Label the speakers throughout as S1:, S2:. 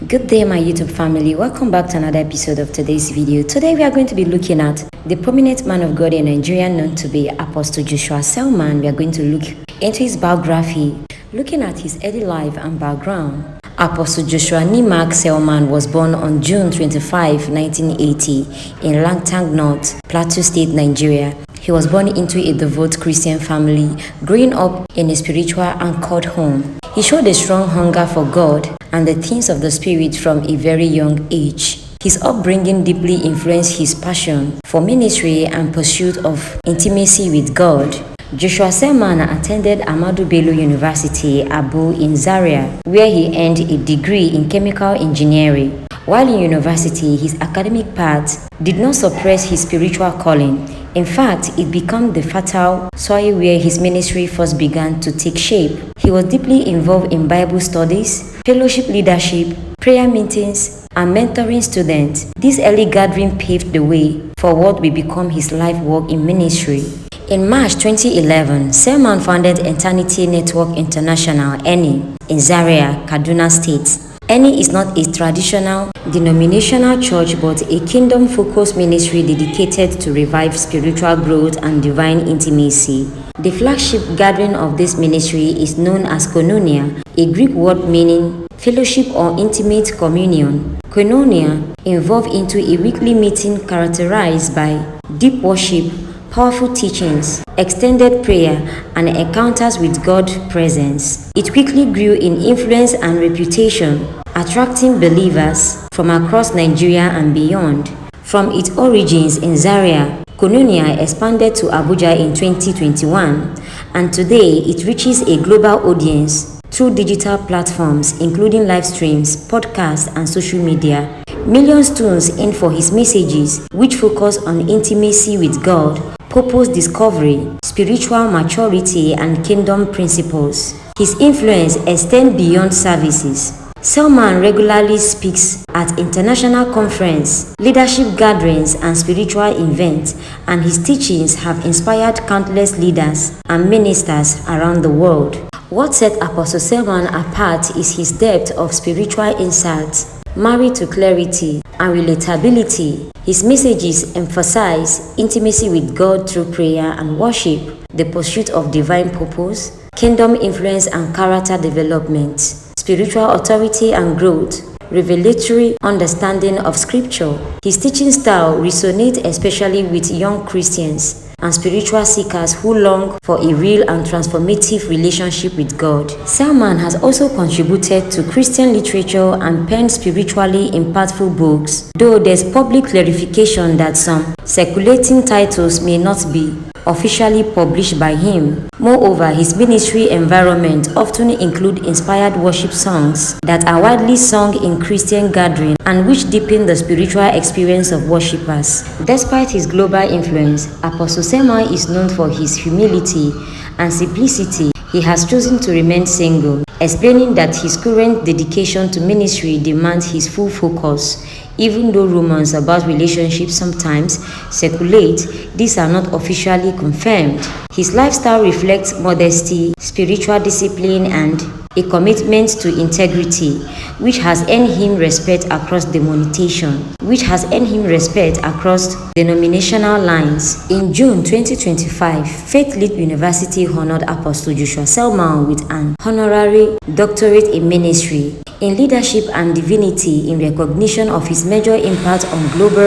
S1: Good day, my YouTube family. Welcome back to another episode of today's video. Today we are going to be looking at the prominent man of God in Nigeria known to be Apostle Joshua Selman. We are going to look into his biography, looking at his early life and background. Apostle Joshua Nimak Selman was born on June 25, 1980 in Langtang North, Plateau State, Nigeria. He was born into a devout Christian family, growing up in a spiritual anchored home. He showed a strong hunger for God and the things of the Spirit from a very young age. His upbringing deeply influenced his passion for ministry and pursuit of intimacy with God. Joshua Selman attended Ahmadu Bello University, Abu in Zaria, where he earned a degree in chemical engineering. While in university, his academic path did not suppress his spiritual calling. In fact, it became the fertile soil where his ministry first began to take shape. He was deeply involved in Bible studies, fellowship leadership, prayer meetings, and mentoring students. This early gathering paved the way for what will become his life work in ministry. In March 2011, Selman founded Eternity Network International, ENI, in Zaria, Kaduna State. ENI is not a traditional denominational church but a kingdom-focused ministry dedicated to revive spiritual growth and divine intimacy. The flagship gathering of this ministry is known as Koinonia, a Greek word meaning fellowship or intimate communion. Koinonia involved into a weekly meeting characterized by deep worship, powerful teachings, extended prayer, and encounters with God's presence. It quickly grew in influence and reputation, attracting believers from across Nigeria and beyond. From its origins in Zaria, Koinonia expanded to Abuja in 2021, and today it reaches a global audience through digital platforms including live streams, podcasts, and social media. Millions tune in for his messages, which focus on intimacy with God, purpose discovery, spiritual maturity, and kingdom principles. His influence extends beyond services. Selman regularly speaks at international conferences, leadership gatherings, and spiritual events, and his teachings have inspired countless leaders and ministers around the world. What set Apostle Selman apart is his depth of spiritual insights, married to clarity and relatability. His messages emphasize intimacy with God through prayer and worship, the pursuit of divine purpose, kingdom influence and character development, spiritual authority and growth, revelatory understanding of Scripture. His teaching style resonates especially with young Christians and spiritual seekers who long for a real and transformative relationship with God. Selman has also contributed to Christian literature and penned spiritually impactful books, though there's public clarification that some circulating titles may not be officially published by him. Moreover, his ministry environment often include inspired worship songs that are widely sung in Christian gatherings and which deepen the spiritual experience of worshippers. Despite his global influence, Apostle Selman is known for his humility and simplicity. He has chosen to remain single, explaining that his current dedication to ministry demands his full focus. Even though rumors about relationships sometimes circulate, these are not officially confirmed. His lifestyle reflects modesty, spiritual discipline, and a commitment to integrity, which has earned him respect across denominational lines. In June 2025, Faith Lead University honored Apostle Joshua Selman with an honorary doctorate in ministry, in leadership and divinity in recognition of his major impact on global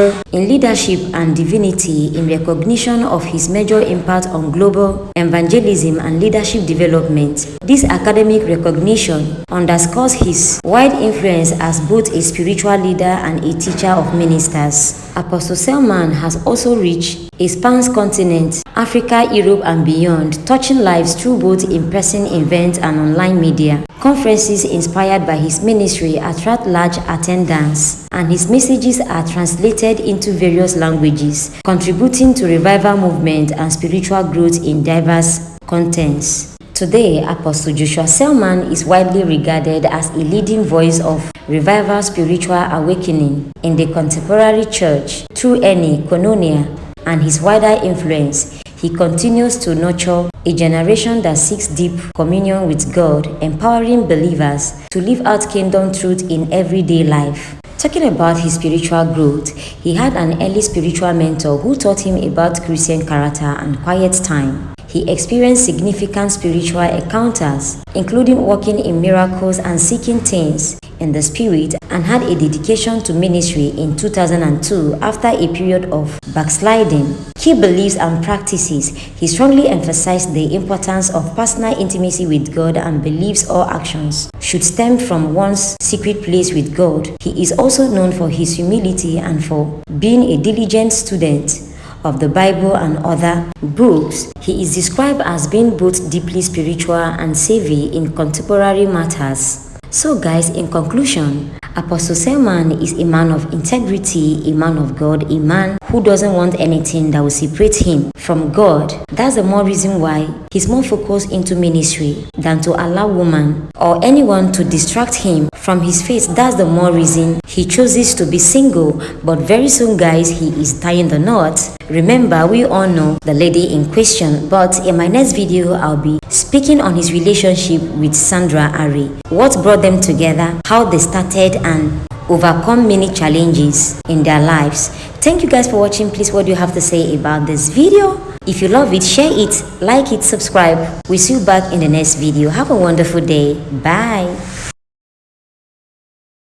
S1: evangelism and leadership development. This academic recognition underscores his wide influence as both a spiritual leader and a teacher of ministers. Apostle Selman has also reached a spans continent, Africa, Europe, and beyond, touching lives through both in-person events and online media. Conferences inspired by his ministry attract large attendance, and his messages are translated into various languages, contributing to revival movement and spiritual growth in diverse contexts. Today, Apostle Joshua Selman is widely regarded as a leading voice of revival spiritual awakening in the contemporary church. Through ENI, Koinonia, and his wider influence, he continues to nurture a generation that seeks deep communion with God, empowering believers to live out kingdom truth in everyday life. Talking about his spiritual growth, he had an early spiritual mentor who taught him about Christian character and quiet time. He experienced significant spiritual encounters, including walking in miracles and seeking things in the spirit, and had a dedication to ministry in 2002 after a period of backsliding. Key beliefs and practices. He strongly emphasized the importance of personal intimacy with God and believes all actions should stem from one's secret place with God. He is also known for his humility and for being a diligent student of the Bible and other books. He is described as being both deeply spiritual and savvy in contemporary matters. So guys, in conclusion, Apostle Selman is a man of integrity, a man of God, a man who doesn't want anything that will separate him from God. That's the more reason why he's more focused into ministry than to allow woman or anyone to distract him from his faith. That's the more reason he chooses to be single. But very soon guys, he is tying the knot. Remember, we all know the lady in question, but in my next video I'll be speaking on his relationship with Sandra Ari, what brought them together, how they started and overcome many challenges in their lives. Thank you guys for watching. Please, what do you have to say about this video? If you love it, share it, like it, subscribe. We'll see you back in the next video. Have a wonderful day. Bye.